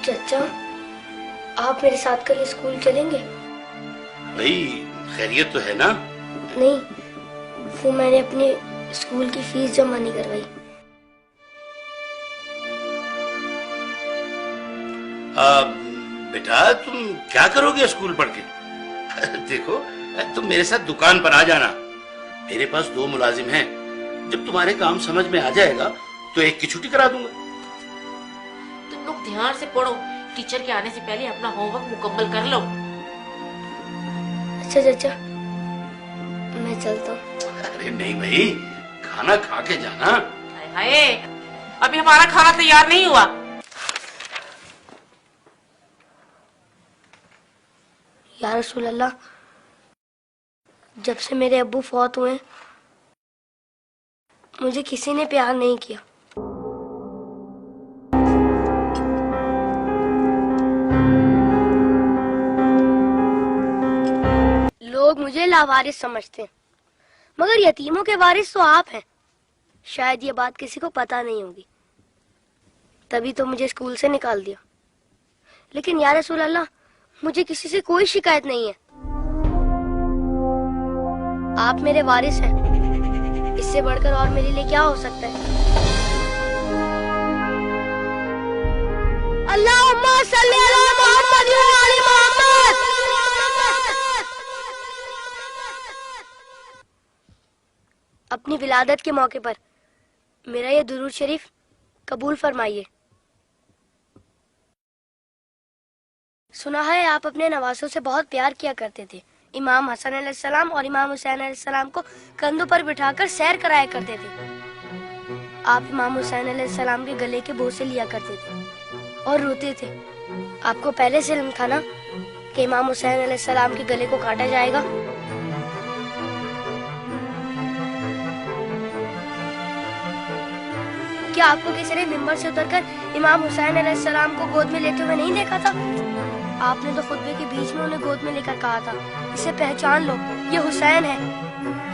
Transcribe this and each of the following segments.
چچا آپ میرے ساتھ کل اسکول چلیں گے؟ بھائی خیریت تو ہے نا؟ نہیں، وہ میں نے اپنے اسکول کی فیس جمع نہیں کروائی۔ بیٹا تم کیا کرو گے اسکول پڑھ کے؟ دیکھو تم میرے ساتھ دکان پر آ جانا، میرے پاس 2 ملازم ہیں، جب تمہارے کام سمجھ میں آ جائے گا تو ایک کی چھٹی کرا دوں گا۔ تم لوگ دھیان سے پڑھو، ٹیچر کے آنے سے پہلے اپنا ہوم ورک مکمل کر لو۔ اچھا چچا میں چلتا ہوں۔ ارے نہیں بھائی، کھانا کھا کے جانا۔ ہائے ابھی ہمارا کھانا تیار نہیں ہوا۔ یا رسول اللہ، جب سے میرے ابو فوت ہوئے مجھے کسی نے پیار نہیں کیا۔ لوگ مجھے لاوارث سمجھتے ہیں، مگر یتیموں کے وارث تو آپ ہیں۔ شاید یہ بات کسی کو پتا نہیں ہوگی، تبھی تو مجھے اسکول سے نکال دیا۔ لیکن یا رسول اللہ، مجھے کسی سے کوئی شکایت نہیں ہے۔ آپ میرے وارث ہیں، اس سے بڑھ کر اور میرے لیے کیا ہو سکتا ہے؟ اللہم صلی علی محمد و علی محمد۔ اپنی ولادت کے موقع پر میرا یہ درود شریف قبول فرمائیے۔ سنا ہے آپ اپنے نواسوں سے بہت پیار کیا کرتے تھے۔ امام حسن علیہ السلام اور امام حسین علیہ السلام کو کندھوں پر بٹھا کر سیر کرایا کرتے تھے۔ آپ امام حسین علیہ السلام کے گلے کے بوسے لیا کرتے تھے اور روتے تھے۔ آپ کو پہلے سے علم تھا نا کہ امام حسین علیہ السلام کے گلے کو کاٹا جائے گا؟ کیا آپ کو کسی نے ممبر سے اتر کر امام حسین علیہ السلام کو گود میں لیتے ہوئے نہیں دیکھا تھا؟ آپ نے تو خطبے کے بیچ میں انہیں گود میں لے کر کہا تھا، اسے پہچان لو، یہ حسین ہے،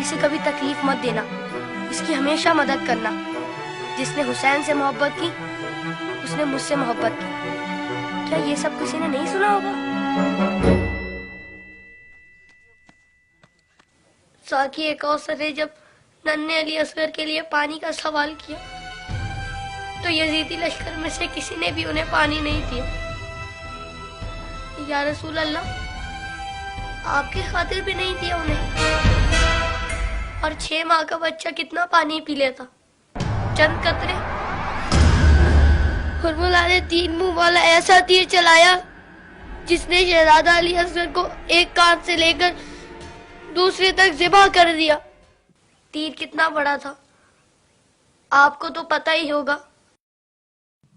اسے کبھی تکلیف مت دینا، اس کی ہمیشہ مدد کرنا۔ جس نے حسین سے محبت کی اس نے مجھ سے محبت کی۔ کیا یہ سب کسی نے نہیں سنا ہوگا؟ ساقی کوثر نے جب ننھے علی اصغر کے لیے پانی کا سوال کیا تو یزیدی لشکر میں سے کسی نے بھی انہیں پانی نہیں دیا۔ یا رسول اللہ، آپ کی خاطر بھی نہیں دیا انہیں۔ اور 6 ماہ کا بچہ کتنا پانی پی لیتا؟ چند قطرے۔ حرملہ نے 3 منہ والا ایسا تیر چلایا جس نے شہزادہ علی اصغر کو ایک کان سے لے کر دوسرے تک ذبح کر دیا۔ تیر کتنا بڑا تھا آپ کو تو پتہ ہی ہوگا۔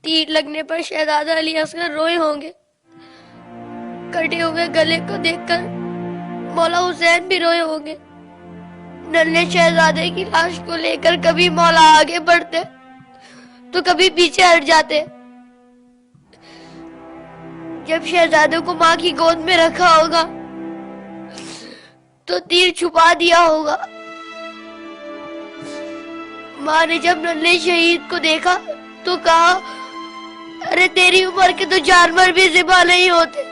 تیر لگنے پر شہزادہ علی اصغر روئے ہوں گے۔ کٹے ہوئے گلے کو دیکھ کر مولا حسین بھی روئے ہوں گے۔ ننھے شہزادے کی لاش کو لے کر کبھی مولا آگے بڑھتے تو کبھی پیچھے ہٹ جاتے۔ جب شہزادے کو ماں کی گود میں رکھا ہوگا تو تیر چھپا دیا ہوگا۔ ماں نے جب ننھے شہید کو دیکھا تو کہا، ارے تیری عمر کے تو جانور بھی ذبح نہیں ہوتے،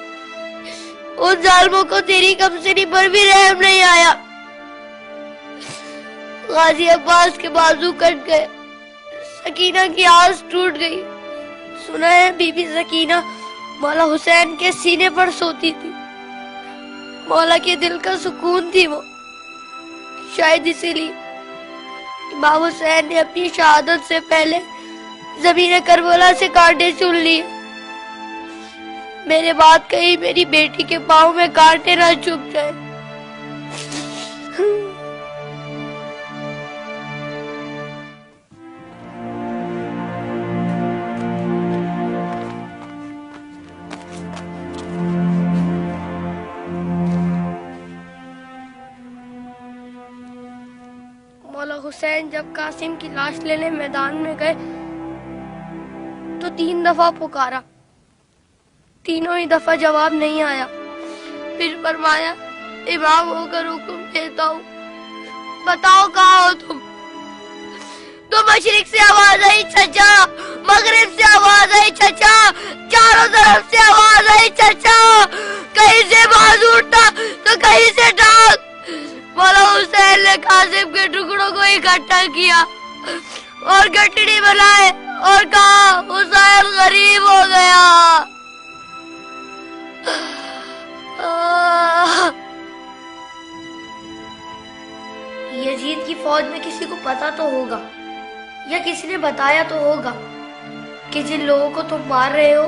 ان ظالموں کو تیری کمسنی پر بھی رحم نہیں آیا۔ غازی عباس کے بازو کٹ گئے، سکینہ کی آس ٹوٹ گئی۔ سنا ہے بی بی سکینہ مولا حسین کے سینے پر سوتی تھی، مولا کے دل کا سکون تھی وہ۔ شاید اسی لیے امام حسین نے اپنی شہادت سے پہلے زمین کربلا سے کانٹے چن لیے۔ میرے بات کہیں میری بیٹی کے پاؤں میں کانٹے نہ چبھ جائے۔ مولا حسین جب قاسم کی لاش لینے میدان میں گئے تو 3 دفعہ پکارا، تینوں ہی دفعہ جواب نہیں آیا۔ پھر فرمایا، امام ہو کر حکم دیتا ہوں، بتاؤ کہاں ہو تم؟ تو مشرق سے آواز آئی چچا، مغرب سے آواز آئی چچا، چاروں طرف پٹڑی بنائے اور کہا حسین غریب ہو گیا. یزید کی فوج میں کسی کو پتا تو ہوگا یا کسی نے بتایا تو ہوگا کہ جن لوگوں کو تم مار رہے ہو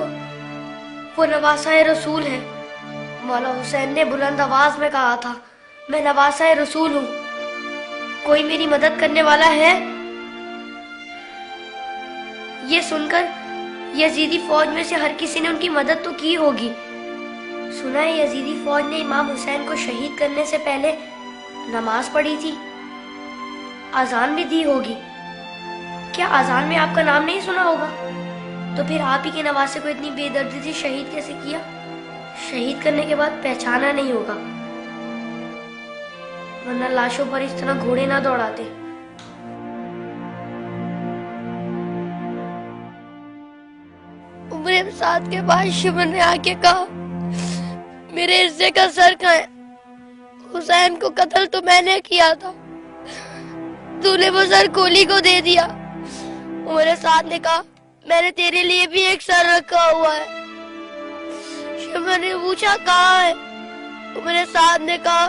وہ نواسہ رسول ہیں. مولا حسین نے بلند آواز میں کہا تھا میں نواسہ رسول ہوں, کوئی میری مدد کرنے والا ہے؟ یہ سن کر یزیدی فوج میں سے ہر کسی نے ان کی مدد تو کی ہوگی. سنا ہے یزیدی فوج نے امام حسین کو شہید کرنے سے پہلے نماز پڑھی تھی, اذان بھی دی ہوگی. کیا اذان میں آپ کا نام نہیں سنا ہوگا؟ تو پھر آپ ہی کے نواسے کو اتنی بے دردی سے شہید کیسے کیا؟ شہید کرنے کے بعد پہچانا نہیں ہوگا, ورنہ لاشوں پر اس طرح گھوڑے نہ دوڑاتے. عمر سعد کے بعد شمر نے آ کے کہا میرے عزے کا سر کہاں ہے؟ حسین کو قتل تو میں نے کیا تھا, تو نے وہ سر کولی کو دے دیا. عمر سعد نے کہا میں نے تیرے لیے بھی ایک سر رکھا ہوا ہے. شمر نے پوچھا کہاں ہے؟ عمر سعد نے کہا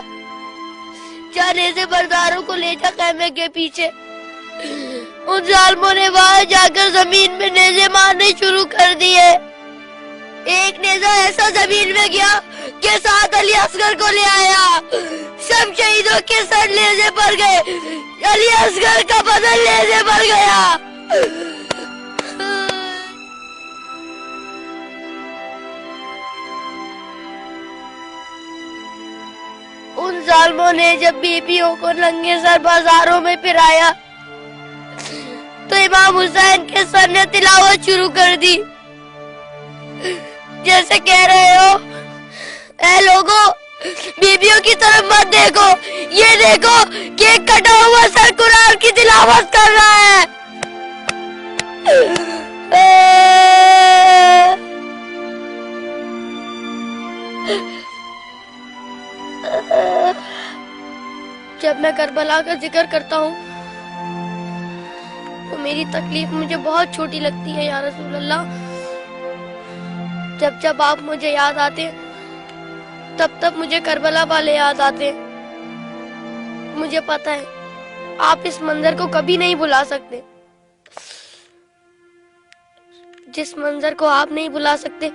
چار نیزے برداروں کو لے جا خیمے کے پیچھے. ان ظالموں نے وہاں جا کر زمین میں نیزے مارنے شروع کر دیے. ایک نیزہ ایسا زمین میں گیا کہ ساتھ علی اصغر کو لے آیا. سب شہیدوں کے سر نیزے پر گئے, علی اصغر کا بدن نیزے پر گیا. ان ظالموں نے جب بیویوں کو ننگے سر بازاروں میں پھرایا تو امام حسین کے سر نے تلاوت شروع کر دی, جیسے کہہ رہے ہو اے لوگوں بیویوں کی طرف مت دیکھو, یہ دیکھو کہ ایک کٹا ہوا سر قرآن کی تلاوت کر رہا ہے. جب میں کربلا کا ذکر کرتا ہوں تو میری تکلیف مجھے بہت چھوٹی لگتی ہے یا رسول اللہ. جب جب آپ مجھے یاد آتے تب تب مجھے کربلا والے یاد آتے. مجھے پتہ ہے آپ اس منظر کو کبھی نہیں بھلا سکتے. جس منظر کو آپ نہیں بھلا سکتے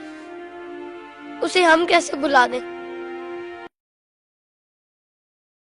اسے ہم کیسے بھلا دیں؟